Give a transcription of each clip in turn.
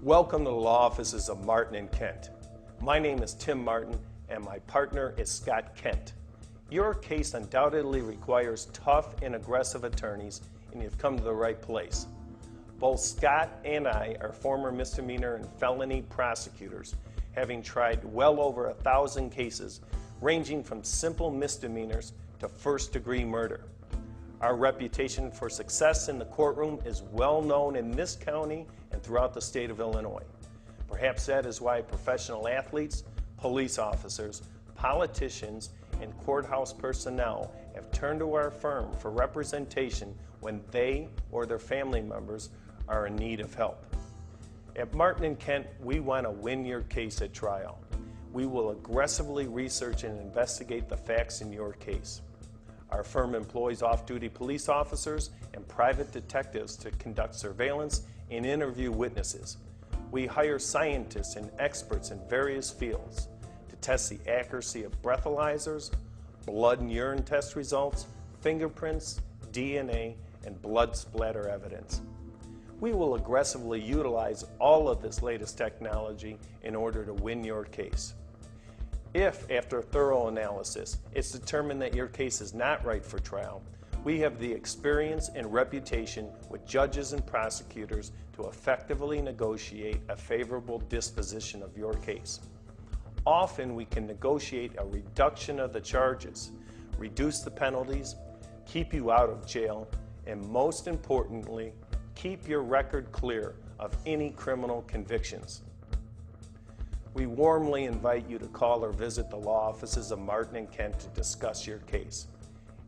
Welcome to the law offices of Martin and Kent. My name is Tim Martin and my partner is Scott Kent. Your case undoubtedly requires tough and aggressive attorneys, and you've come to the right place. Both Scott and I are former misdemeanor and felony prosecutors, having tried well over 1,000 cases ranging from simple misdemeanors to first-degree murder. Our reputation for success in the courtroom is well known in this county and throughout the state of Illinois. Perhaps that is why professional athletes, police officers, politicians, and courthouse personnel have turned to our firm for representation when they or their family members are in need of help. At Martin and Kent, we want to win your case at trial. We will aggressively research and investigate the facts in your case. Our firm employs off-duty police officers and private detectives to conduct surveillance and interview witnesses. We hire scientists and experts in various fields to test the accuracy of breathalyzers, blood and urine test results, fingerprints, DNA, and blood splatter evidence. We will aggressively utilize all of this latest technology in order to win your case. If, after a thorough analysis, it's determined that your case is not right for trial, we have the experience and reputation with judges and prosecutors to effectively negotiate a favorable disposition of your case. Often we can negotiate a reduction of the charges, reduce the penalties, keep you out of jail, and most importantly, keep your record clear of any criminal convictions. We warmly invite you to call or visit the law offices of Martin and Kent to discuss your case.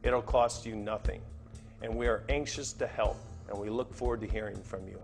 It'll cost you nothing, and we are anxious to help, and we look forward to hearing from you.